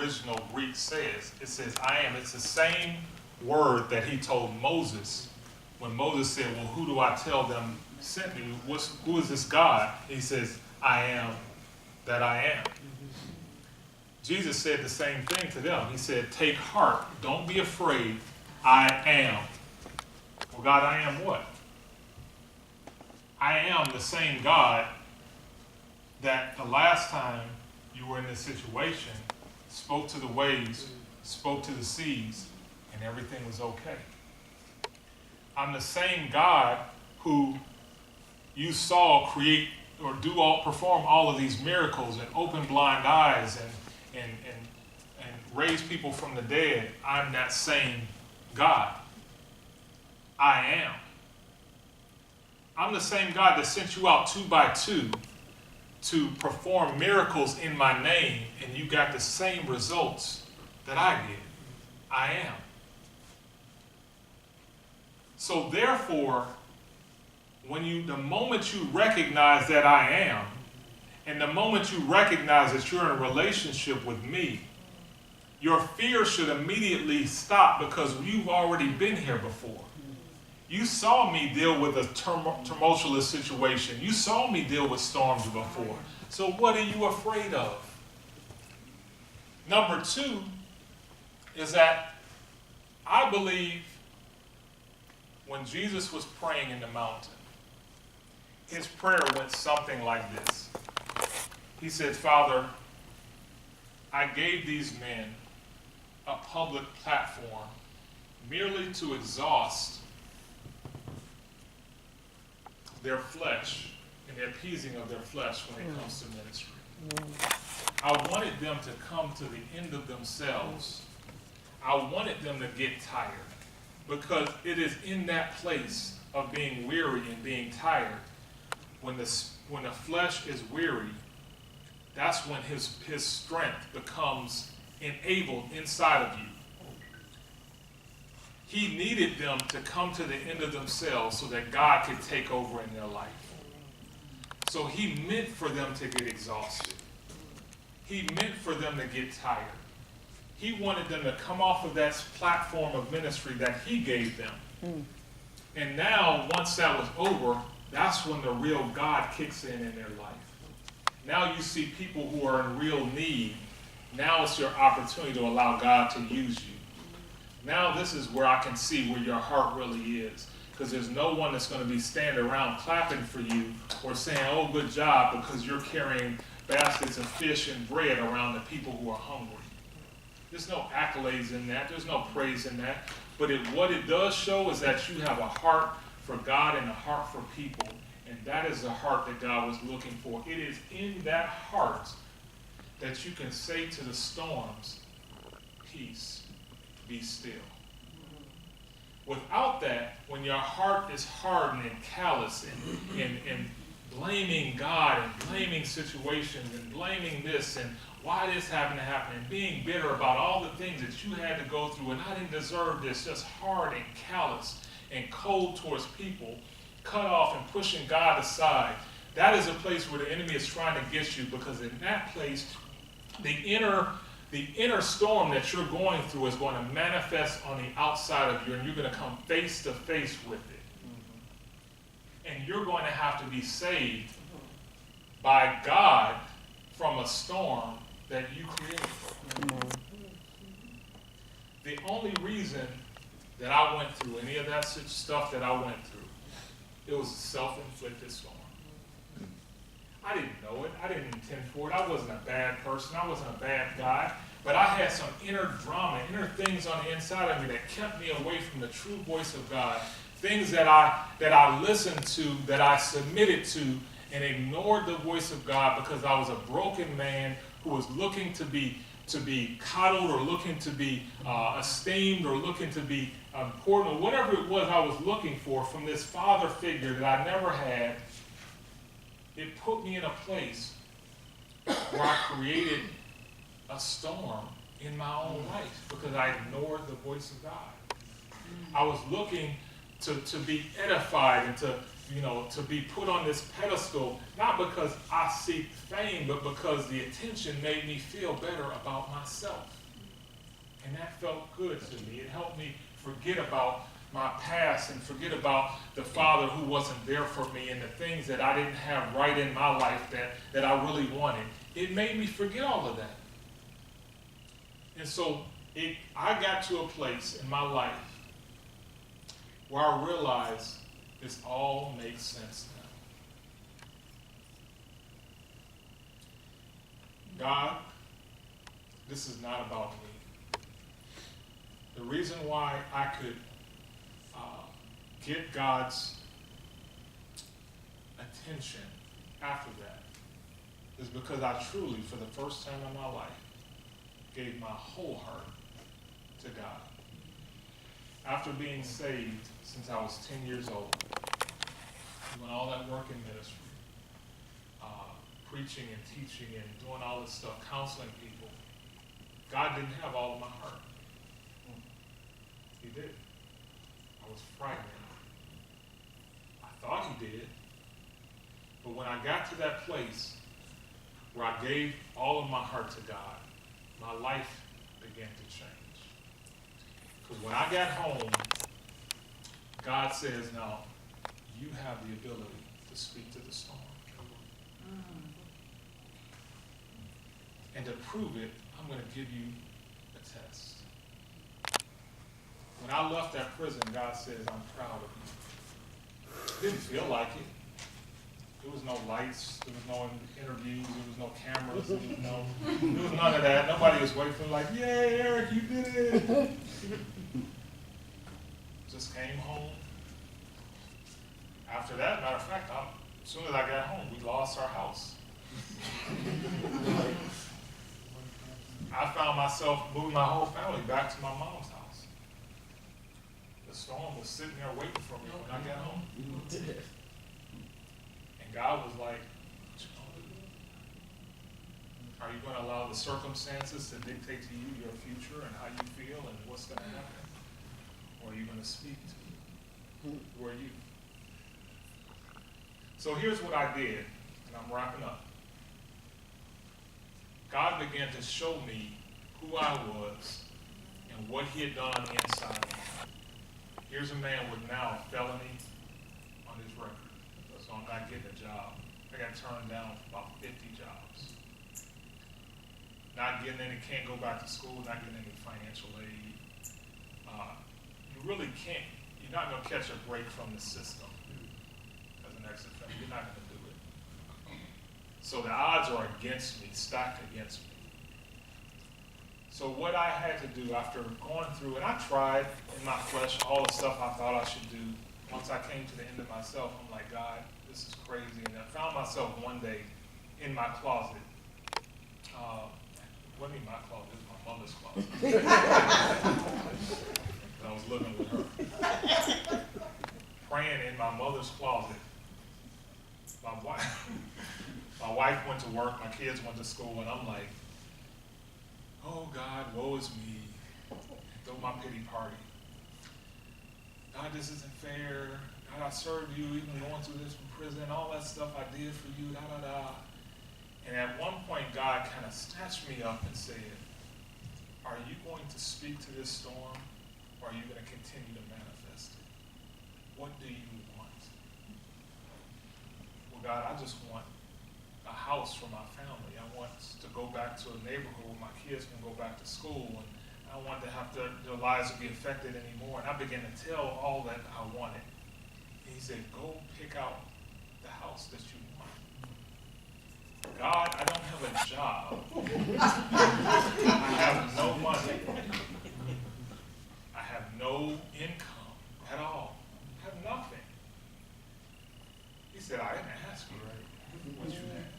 original Greek says. It says, I am. It's the same word that he told Moses when Moses said, well, who do I tell them sent me? Who is this God? He says, I am that I am. Jesus said the same thing to them. He said, take heart. Don't be afraid. I am. Well, God, I am what? I am the same God that the last time you were in this situation spoke to the waves, spoke to the seas, and everything was okay. I'm the same God who you saw create or perform all of these miracles and open blind eyes and raise people from the dead. I'm that same God. I am. I'm the same God that sent you out 2 by 2 to perform miracles in my name, and you got the same results that I did. I am. So therefore, the moment you recognize that I am, and the moment you recognize that you're in a relationship with me, your fear should immediately stop because you've already been here before. You saw me deal with a tumultuous situation. You saw me deal with storms before. So what are you afraid of? Number 2 is that I believe when Jesus was praying in the mountain, his prayer went something like this. He said, Father, I gave these men a public platform merely to exhaust their flesh and the appeasing of their flesh when it comes to ministry. I wanted them to come to the end of themselves. I wanted them to get tired, because it is in that place of being weary and being tired, when the flesh is weary, that's when his strength becomes enabled inside of you. He needed them to come to the end of themselves so that God could take over in their life. So he meant for them to get exhausted. He meant for them to get tired. He wanted them to come off of that platform of ministry that he gave them. And now, once that was over, that's when the real God kicks in their life. Now you see people who are in real need. Now it's your opportunity to allow God to use you. Now this is where I can see where your heart really is. Because there's no one that's going to be standing around clapping for you or saying, oh, good job, because you're carrying baskets of fish and bread around the people who are hungry. There's no accolades in that. There's no praise in that. But what it does show is that you have a heart for God and a heart for people. And that is the heart that God was looking for. It is in that heart that you can say to the storms, peace, be still. Without that, when your heart is hardened and callous and blaming God and blaming situations and blaming this and why this happened to happen and being bitter about all the things that you had to go through and I didn't deserve this, just hard and callous and cold towards people, cut off and pushing God aside, that is a place where the enemy is trying to get you, because in that place, the inner storm that you're going through is going to manifest on the outside of you, and you're going to come face to face with it. And you're going to have to be saved by God from a storm that you created. The only reason that I went through any of that stuff that I went through, it was a self-inflicted storm. I didn't know it. I didn't intend for it. I wasn't a bad person. I wasn't a bad guy. But I had some inner drama, inner things on the inside of me that kept me away from the true voice of God. Things that I listened to, that I submitted to, and ignored the voice of God because I was a broken man who was looking to be coddled, or looking to be esteemed, or looking to be important, or whatever it was I was looking for from this father figure that I never had. It put me in a place where I created a storm in my own life because I ignored the voice of God. I was looking to be edified and to be put on this pedestal, not because I seek fame, but because the attention made me feel better about myself. And that felt good to me. It helped me forget about my past and forget about the father who wasn't there for me and the things that I didn't have right in my life that I really wanted. It made me forget all of that. And so I got to a place in my life where I realized this all makes sense now. God, this is not about me. The reason why I could get God's attention after that is because I truly, for the first time in my life, gave my whole heart to God. After being saved since I was 10 years old, doing all that work in ministry, preaching and teaching and doing all this stuff, counseling people, God didn't have all of my heart. He did. I was frightened. I thought he did. But when I got to that place where I gave all of my heart to God, my life began to change. Because when I got home, God says, now, you have the ability to speak to the storm. And to prove it, I'm going to give you a test. When I left that prison, God says, I'm proud of you. It didn't feel like it. There was no lights, there was no interviews, there was no cameras, there was none of that. Nobody was waiting for me like, yay, Eric, you did it. Just came home. After that, matter of fact, as soon as I got home, we lost our house. I found myself moving my whole family back to my mom's house. The storm was sitting there waiting for me when I got home. And God was like, what you gonna do? Are you going to allow the circumstances to dictate to you your future and how you feel and what's going to happen? Or are you going to speak to me? Who are you? So here's what I did, and I'm wrapping up. God began to show me who I was and what he had done on the inside of me. Here's a man with now a felony on his record. So I'm not getting a job. I got turned down for about 50 jobs. Not getting any, can't go back to school, not getting any financial aid. You really can't, you're not going to catch a break from the system as an ex-offender. You're not going to do it. So the odds are against me, stacked against me. So what I had to do after going through, and I tried in my flesh all the stuff I thought I should do. Once I came to the end of myself, I'm like, God, this is crazy. And I found myself one day in my closet. What do you mean my closet? It was my mother's closet. I was living with her. Praying in my mother's closet. My wife went to work, my kids went to school, and I'm like, oh God, woe is me. Throw my pity party. God, this isn't fair. God, I served you even going through this from prison, all that stuff I did for you, da da da. And at one point, God kind of snatched me up and said, are you going to speak to this storm, or are you going to continue to manifest it? What do you want? Well, God, I just want a house for my family. I want to go back to a neighborhood where my kids can go back to school, and I don't want to have their lives to be affected anymore. And I began to tell all that I wanted. And he said, go pick out the house that you want. God, I don't have a job. I have no money. I have no income at all. I have nothing. He said, I didn't ask you what you had.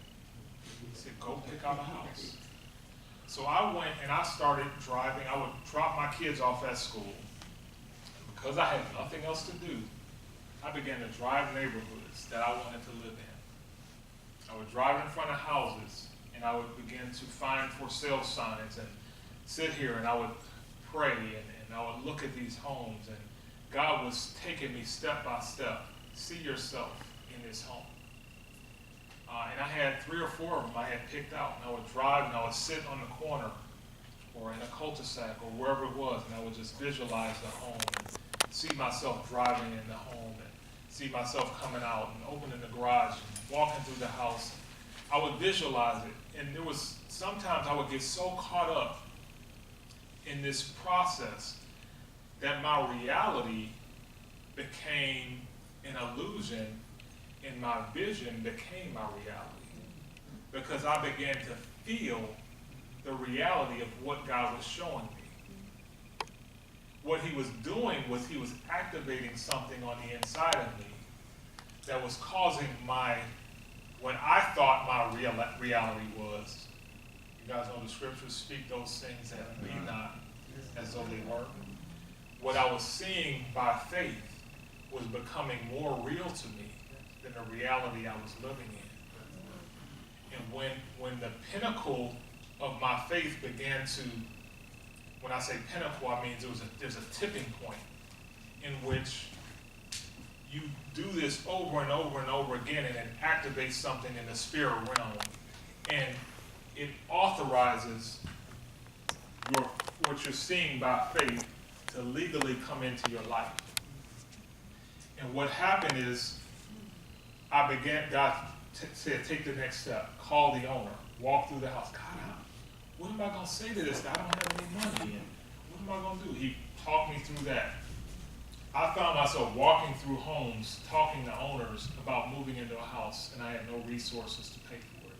He said, go pick out a house. So I went and I started driving. I would drop my kids off at school. Because I had nothing else to do, I began to drive neighborhoods that I wanted to live in. I would drive in front of houses, and I would begin to find for sale signs and sit here, and I would pray, and I would look at these homes, and God was taking me step by step, see yourself in this home? And I had 3 or 4 of them I had picked out, and I would drive and I would sit on the corner or in a cul-de-sac or wherever it was, and I would just visualize the home and see myself driving in the home and see myself coming out and opening the garage and walking through the house. I would visualize it, and there was sometimes I would get so caught up in this process that my reality became an illusion and my vision became my reality, because I began to feel the reality of what God was showing me. What he was doing was he was activating something on the inside of me that was causing what I thought my reality was. You guys know the scriptures speak those things that be not as though they were. What I was seeing by faith was becoming more real to me than the reality I was living in. And when the pinnacle of my faith began to, when I say pinnacle, I mean there's a tipping point in which you do this over and over and over again, and it activates something in the spirit realm, and it authorizes what you're seeing by faith to legally come into your life. And what happened is, God said, take the next step, call the owner, walk through the house. God, what am I going to say to this guy? I don't have any money. And what am I going to do? He talked me through that. I found myself walking through homes, talking to owners about moving into a house, and I had no resources to pay for it.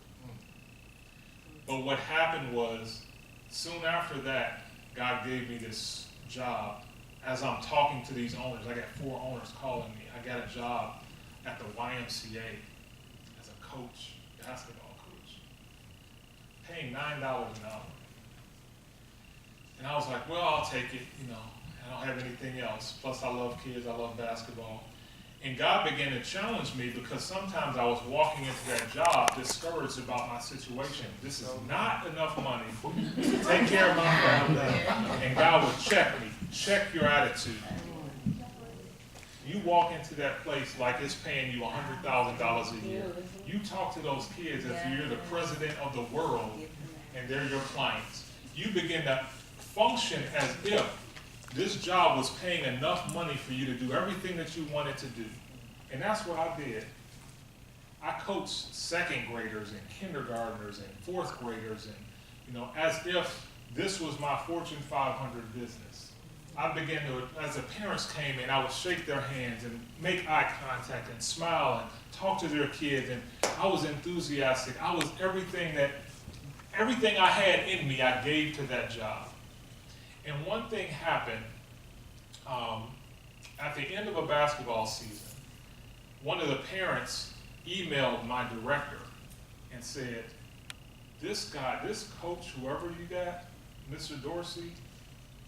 But what happened was, soon after that, God gave me this job. As I'm talking to these owners, I got 4 owners calling me. I got a job at the YMCA as a coach, basketball coach, paying $9 an hour. And I was like, well, I'll take it, I don't have anything else. Plus I love kids, I love basketball. And God began to challenge me, because sometimes I was walking into that job discouraged about my situation. This is not enough money to take care of my family. And God would check your attitude. You walk into that place like it's paying you $100,000 a year. You talk to those kids as if you're the president of the world and they're your clients. You begin to function as if this job was paying enough money for you to do everything that you wanted to do. And that's what I did. I coached 2nd graders and kindergartners and 4th graders, and as if this was my Fortune 500 business. I began to, as the parents came in, I would shake their hands and make eye contact and smile and talk to their kids, and I was enthusiastic. I was everything I had in me, I gave to that job. And one thing happened at the end of a basketball season. One of the parents emailed my director and said, this guy, this coach, whoever you got, Mr. Dorsey,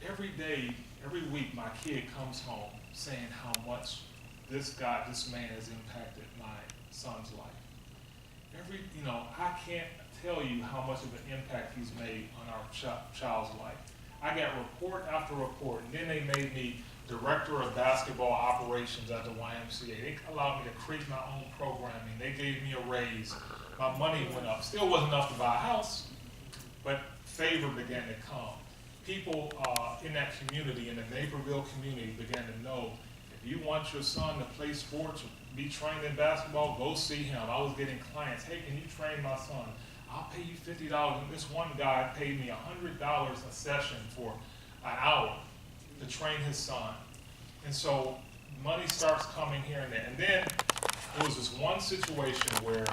every day, every week, my kid comes home saying how much this man has impacted my son's life. I can't tell you how much of an impact he's made on our child's life. I got report after report, and then they made me director of basketball operations at the YMCA. They allowed me to create my own programming. They gave me a raise. My money went up. Still wasn't enough to buy a house, but favor began to come. People in that community, in the Naperville community, began to know, if you want your son to play sports, be trained in basketball, go see him. I was getting clients, hey, can you train my son? I'll pay you $50. And this one guy paid me $100 a session for an hour to train his son. And so money starts coming here and there. And then there was this one situation where